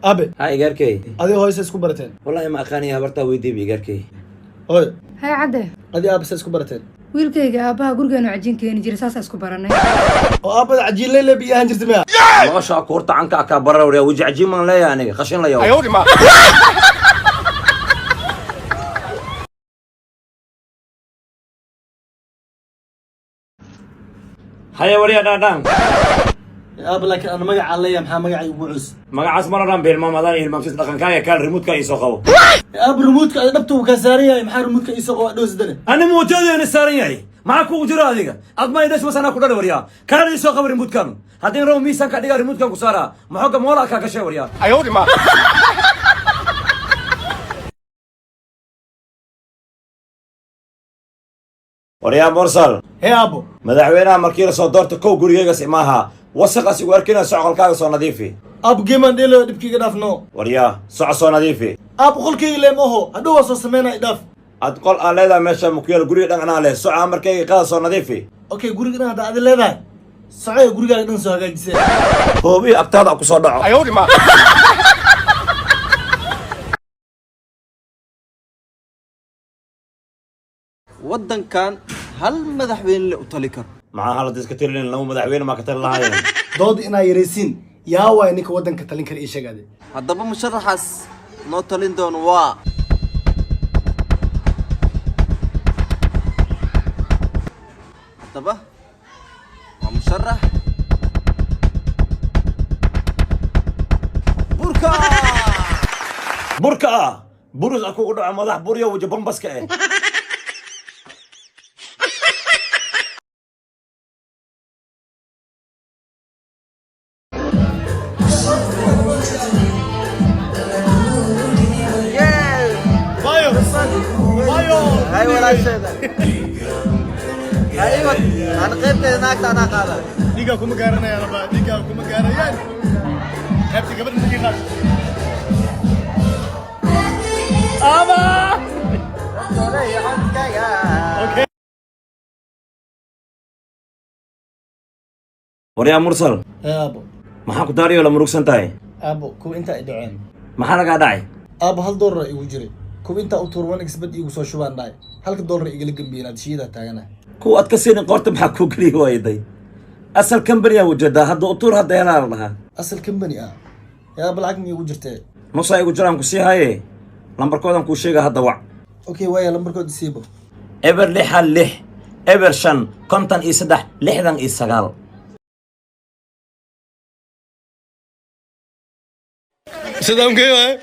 أبي هاي إيجاركي هذه هاي سيسكو برتين والله ما أخاني هبرتا ويدي بإيجاركي هاي عده هذه أبي سيسكو برتين wiilkayga aabaha gurigeenu cajiin keeni jiray saas isku baranay وأبي عجين ليلة بيها هنجرت بيها ما شاء كورتا عنك أكبر وريا وجع عجيم لا يعني خشين لا يوم هيا وريا دادان يا أبي لكن أنا مقع علي محا مقع يبوعز مقع عاصمر رام بيرما مداني الممسيس لقن كايا كان ريموت كاي يسوقو يا أبي ريموتك نبتو كسارية محا ريموتك يسوق دوز دني أنا موجود أنا ساريني معك وجرا هذيك أضمن إذا شو سنة كلنا وريا كان يسوق ريموت كان هذين رو ميسان كديك ريموت كان كسارة محكم ولا كاكشة وريا أيوة ما وريا مرسل يا أبو مدحوينها مركينا soo doorta kow gurigeyga simaaha wasaqas igu arkina socqolkaaga soo nadiifi أبو جيمان ديلو دبكي قداف نو waryaa soco soo nadiifi أبو قول كي لي موهو هدو وصو سمينا إداف ad qol aan leedahay meesha mukiyal guriga dhancanaa leh soco markayga qaada soo nadiifi أوكي قولي قداف هذا عدي ليداي سعي قولي قداف ننسو هكا جسي hoobii agtaada ku soo dhaco أيوة ما waddankan hal madaxweyne la u tali karo maxaa halada iska tirin lama madaxweyne maa ka tali lahaayeen dood inaa yaraysiin yaa waay ninka waddanka talin kara ii sheegade haddaba musharaxaas noo talin doono waa haddaba waa musharax burka burka ah burus aku ku dhaco madax buryo waja bambaska eh بايو بايو hay walaasheeda aywa aan qaybteeda naagta anaa qaada ديجا كم قارنا يا ربا ديجا كم قارنا يا كابتن قبل دقيقة أوكي waryaa mursal يا أبو maxaa ku daariyo la murugsan tahay أبو كو أنت إدعين maxaa lagaa dhacay أبو هل دور يوجري كو أنت أطور وان إكسبت يوسو شوان داي هل كدور يقلق بينا تشيدا تاعنا kuwa aad ka siinin qorta maxaa kuu geliya wayday asal kambaniyaa wajadaa hadda utuur hadda helaa lahaa أصل كمبني يا أبو العقم يوجرته nusa igu jiraan ku sii haye lambarkoodan kuu sheega hadda wac أوكي ويا لمبر كود سيبو eber lixan lix eber shan konton iyo saddex lixdan iyo sagaal سلام كيف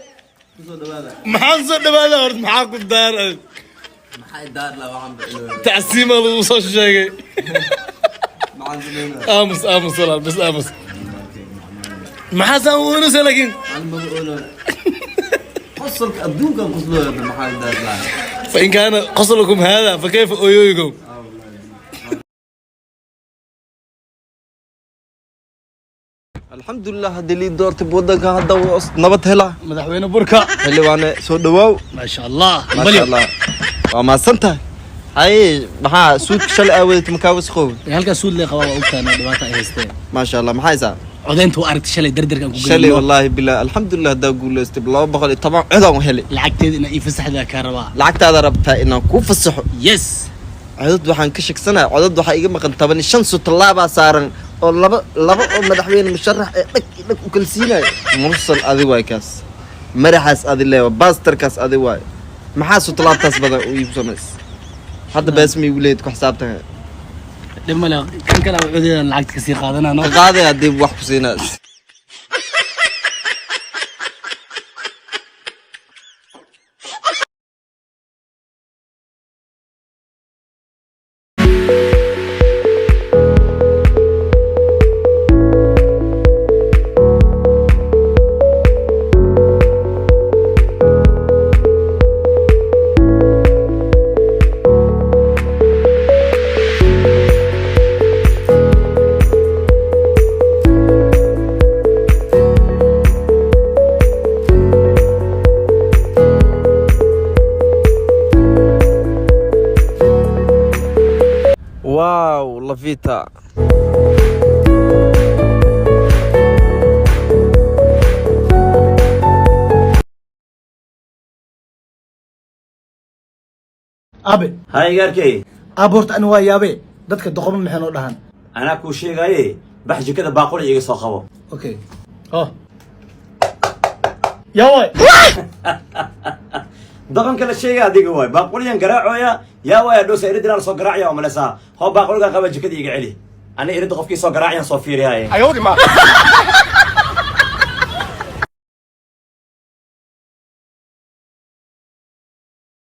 محمد دبادة ورد محاك الدار maxay daar la waxaan تعسيم الله وصل شيء macaan sameeyna آمس صلاة بس آمس ما حسن ونس لكن aan ma oolo qosolka adduunka qoslooda maxay daar la فإن كان قصلكم هذا فكيف أيويكم alxamdulilah haddii lii doortay waddanka hadda nabad hela مدحوين بركة xildhibaane soo dhawaaw ما شاء الله maasha allah waa mahadsan tahay haye maxaa suudka shalay aawadeed makaa wasaqoow halkaas suud lee qabaa waa ogtaana dhibaata ay haysteen maasha allah maxay saa codayntu waa aragtay shalay dardarkan ku shalay wallaahi bilaa alxamdulilah haddaa guulaystay 210 codaan helay lacagteeda inaa ii fasaxdaa kaa rabaa lacagtaada rabtaa inaan kuu fasaxo yes codad waxaan ka shaksanahay codad waxaa iga maqan 15 soo tallaabaa saaran oo laba oo madaxweyne musharax ee dhag u kalsiinayo mursal adi waay kaas madaxaas adi leewa baasterkaas adi waay maxaa soo tallaabtaas badan u iibso samays hadda beesmi wileed ku xisaabtan dhimala kan kala codeedan lacagta ka sii qaadanano qaaday hadii wax ku siinaas واو لافيتا aabe هاي قاركي aabe horta ani waa yaabe dadka doqomo maxay noo dhahan أنا كل شيء جاي بحجي كذا باقول يجي صاخبه okay yaa waay دقن كل شيء هذيك هو باقول ينقرع يا ويا دوس يريد أنا صو قراع يا وملسا هو باقول قبل جكدي يجي علي أنا يريد قفكي صو قراع يا صوفيري هاي